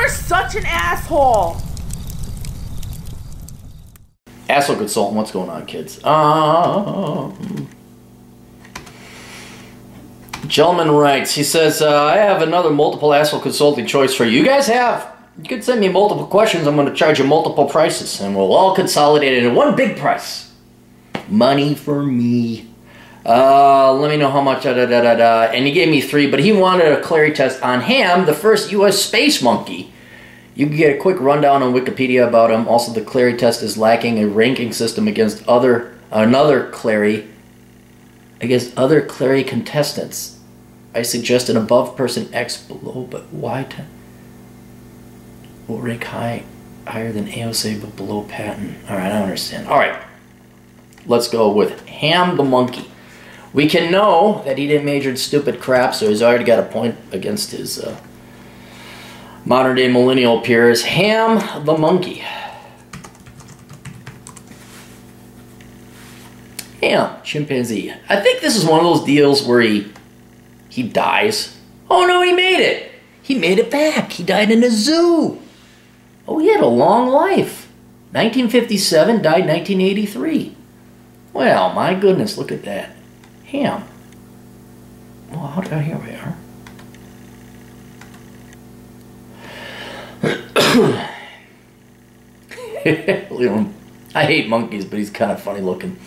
You're such an asshole. Asshole consultant, what's going on, kids? Gentleman writes, he says, I have another multiple asshole consulting choice for you. You guys have. You can send me multiple questions. I'm going to charge you multiple prices, and we'll all consolidate it in one big price. Money for me. Let me know how much, And he gave me 3, but he wanted a Clarey test on Ham, the first U.S. space monkey. You can get a quick rundown on Wikipedia about him. Also, the Clarey test is lacking a ranking system against other Clarey contestants. I suggest an above person X below, but why will rank higher than AOC but below Patton. Alright, I don't understand. Alright, let's go with Ham the monkey. We can know that he didn't major in stupid crap, so he's already got a point against his modern day millennial peers. Ham the monkey. Ham, chimpanzee. I think this is one of those deals where he dies. Oh no, he made it! He made it back. He died in a zoo. Oh, he had a long life. 1957, died 1983. Well, my goodness, look at that. Ham. Well, here we are. I hate monkeys, but he's kind of funny looking.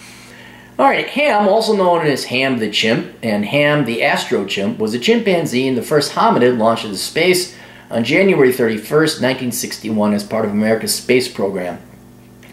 Alright, Ham, also known as Ham the Chimp and Ham the Astro Chimp, was a chimpanzee and the first hominid launched into space on January 31st, 1961 as part of America's space program.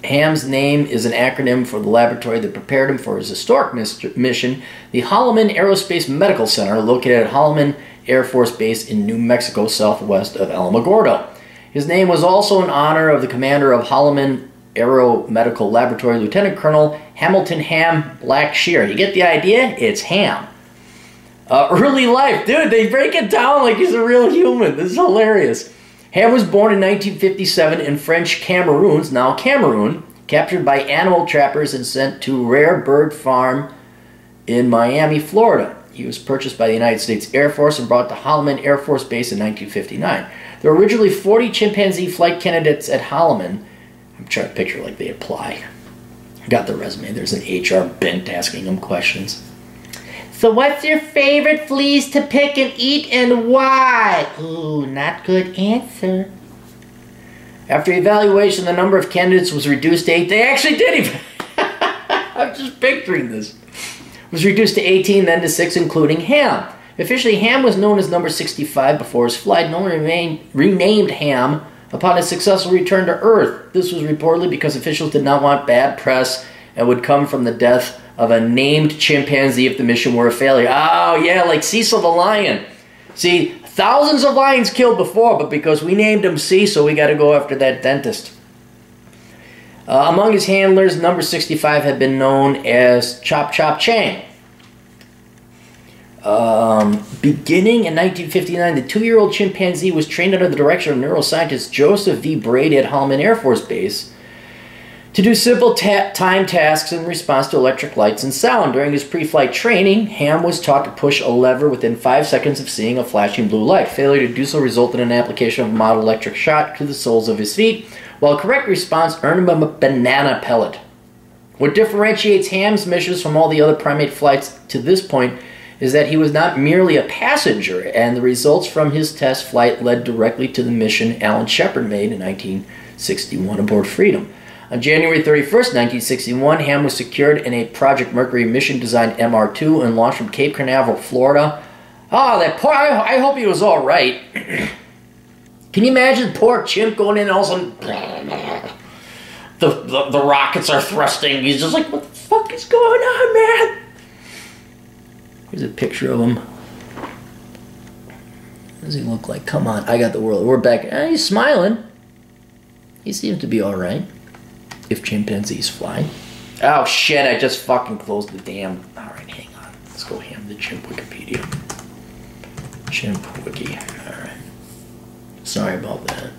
Ham's name is an acronym for the laboratory that prepared him for his historic mission, the Holloman Aerospace Medical Center, located at Holloman Air Force Base in New Mexico, southwest of Alamogordo. His name was also in honor of the commander of Holloman Aero Medical Laboratory, Lieutenant Colonel Hamilton Ham Blackshear. You get the idea? It's Ham. Early life. Dude, they break it down like he's a real human. This is hilarious. Ham was born in 1957 in French Cameroons, now Cameroon, captured by animal trappers and sent to Rare Bird Farm in Miami, Florida. He was purchased by the United States Air Force and brought to Holloman Air Force Base in 1959. There were originally 40 chimpanzee flight candidates at Holloman. I'm trying to picture like they apply. I got the resume. There's an HR bent asking them questions. So what's your favorite fleas to pick and eat and why? Ooh, not good answer. After evaluation, the number of candidates was reduced to 8. They actually did it. I'm just picturing this. It was reduced to 18, then to 6, including Ham. Officially, Ham was known as number 65 before his flight and only renamed Ham upon his successful return to Earth. This was reportedly because officials did not want bad press and would come from the death of a named chimpanzee if the mission were a failure. Oh, yeah, like Cecil the lion. See, thousands of lions killed before, but because we named him Cecil, we got to go after that dentist. Among his handlers, number 65 had been known as Chop Chop Chang. Beginning in 1959, the 2-year-old chimpanzee was trained under the direction of neuroscientist Joseph V. Brady at Holloman Air Force Base to do simple time tasks in response to electric lights and sound. During his pre-flight training, Ham was taught to push a lever within 5 seconds of seeing a flashing blue light. Failure to do so resulted in an application of a mild electric shock to the soles of his feet, while a correct response earned him a banana pellet. What differentiates Ham's missions from all the other primate flights to this point is that he was not merely a passenger, and the results from his test flight led directly to the mission Alan Shepard made in 1961 aboard Freedom. On January 31st, 1961, Ham was secured in a Project Mercury mission-designed MR2 and launched from Cape Canaveral, Florida. Oh, that poor... I hope he was all right. Can you imagine poor Chimp going in and all of a sudden... The rockets are thrusting. He's just like, what the fuck is going on, man? Here's a picture of him. What does he look like? Come on, I got the world. We're back. He's smiling. He seems to be all right. If chimpanzees fly. Oh shit, I just fucking closed the damn... Alright, hang on. Let's go Ham the Chimp Wikipedia. Chimp Wiki. Alright. Sorry about that.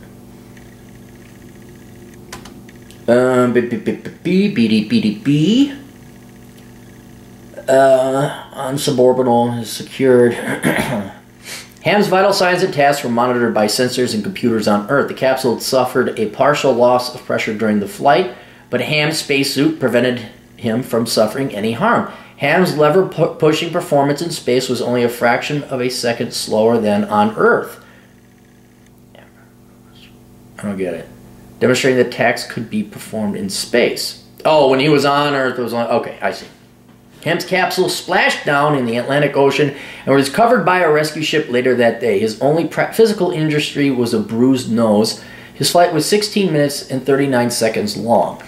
On suborbital is secured. Ham's vital signs and tasks were monitored by sensors and computers on Earth. The capsule suffered a partial loss of pressure during the flight, but Ham's spacesuit prevented him from suffering any harm. Ham's lever-pushing performance in space was only a fraction of a second slower than on Earth. I don't get it. Demonstrating that tasks could be performed in space. Oh, when he was on Earth, it was on... Okay, I see. Ham's capsule splashed down in the Atlantic Ocean and was covered by a rescue ship later that day. His only physical injury was a bruised nose. His flight was 16 minutes and 39 seconds long.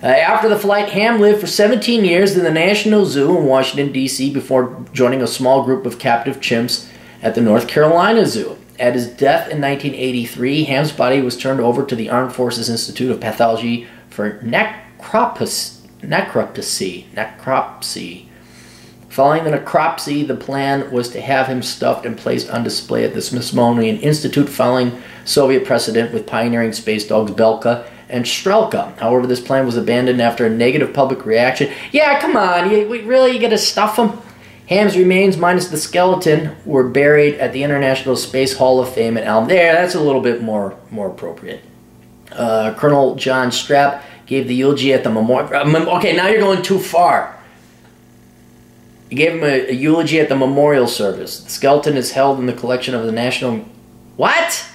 After the flight, Ham lived for 17 years in the National Zoo in Washington, D.C. before joining a small group of captive chimps at the North Carolina Zoo. At his death in 1983, Ham's body was turned over to the Armed Forces Institute of Pathology for necropsy. Following the necropsy, the plan was to have him stuffed and placed on display at the Smithsonian Institute, following Soviet precedent with pioneering space dogs Belka and Strelka. However, this plan was abandoned after a negative public reaction. Yeah, come on, you gotta stuff him? Ham's remains, minus the skeleton, were buried at the International Space Hall of Fame in Elm. There, that's a little bit more appropriate. Colonel John Strapp gave the eulogy at the memorial. Okay, now you're going too far. He gave him a eulogy at the memorial service. The skeleton is held in the collection of the National... What?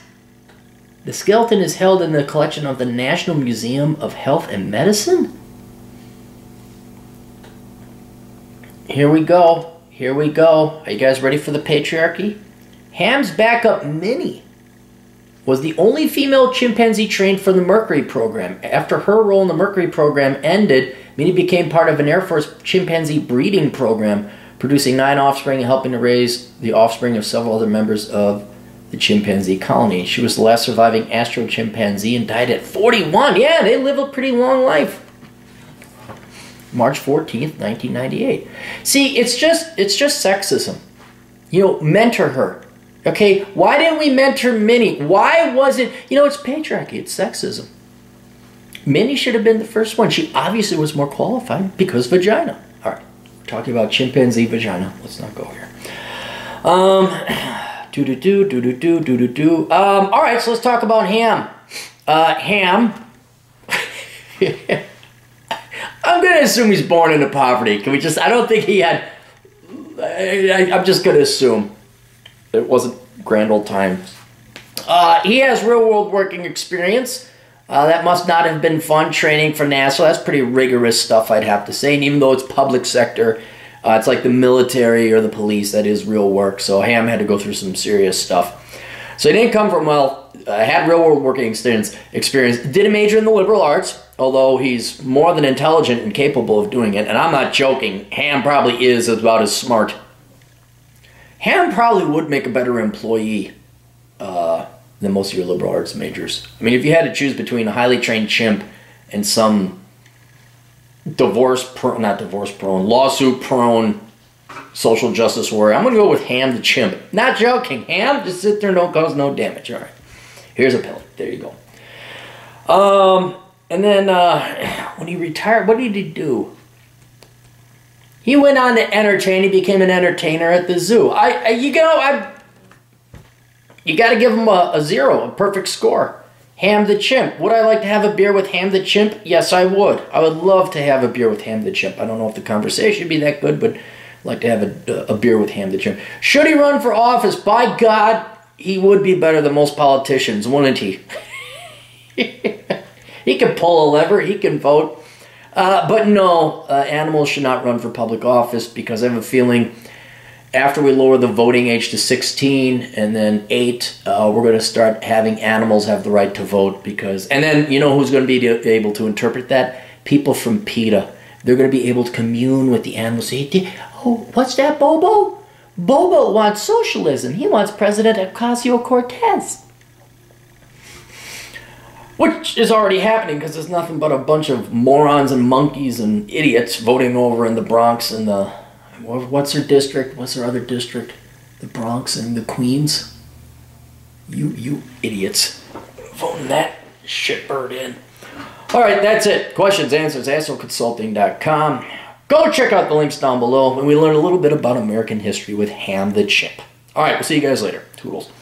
The skeleton is held in the collection of the National Museum of Health and Medicine? Here we go. Here we go. Are you guys ready for the patriarchy? Ham's backup, Minnie, was the only female chimpanzee trained for the Mercury program. After her role in the Mercury program ended, Minnie became part of an Air Force chimpanzee breeding program, producing 9 offspring and helping to raise the offspring of several other members of the chimpanzee colony. She was the last surviving astro chimpanzee and died at 41. Yeah, they live a pretty long life. March 14th, 1998. See, it's just sexism. You know, mentor her. Okay, why didn't we mentor Minnie? Why wasn't... You know, it's patriarchy. It's sexism. Minnie should have been the first one. She obviously was more qualified because vagina. All right, we're talking about chimpanzee vagina. Let's not go here. All right, so let's talk about Ham. Ham... I'm going to assume he's born into poverty. Can we just... I don't think he had... I'm just going to assume it wasn't grand old times. He has real-world working experience. That must not have been fun training for NASA. That's pretty rigorous stuff, I'd have to say. And even though it's public sector, it's like the military or the police, that is real work. So Ham had to go through some serious stuff. So he didn't come from, well, had real-world working experience. Did a major in the liberal arts, although he's more than intelligent and capable of doing it. And I'm not joking. Ham probably is about as smart. Ham probably would make a better employee than most of your liberal arts majors. I mean, if you had to choose between a highly trained chimp and some lawsuit-prone, social justice warrior, I'm going to go with Ham the chimp. Not joking. Ham, just sit there and don't cause no damage. All right. Here's a pill. There you go. And then when he retired, what did he do? He went on to entertain. He became an entertainer at the zoo. You got to give him a 0, a perfect score. Ham the chimp. Would I like to have a beer with Ham the chimp? Yes, I would. I would love to have a beer with Ham the chimp. I don't know if the conversation would be that good, but I'd like to have a beer with Ham the chimp. Should he run for office? By God, he would be better than most politicians, wouldn't he? He can pull a lever. He can vote. But no, animals should not run for public office because I have a feeling after we lower the voting age to 16 and then 8, we're going to start having animals have the right to vote because... And then, you know who's going to be able to interpret that? People from PETA. They're going to be able to commune with the animals. Say, oh, what's that, Bobo? Bobo wants socialism. He wants President Ocasio-Cortez. Which is already happening because there's nothing but a bunch of morons and monkeys and idiots voting over in the Bronx and the... What's her district? What's her other district? The Bronx and the Queens? You idiots. Voting that shitbird in. Alright, that's it. Questions, answers, astroconsulting.com. Go check out the links down below and we learn a little bit about American history with Ham the Chimp. All right, we'll see you guys later. Toodles.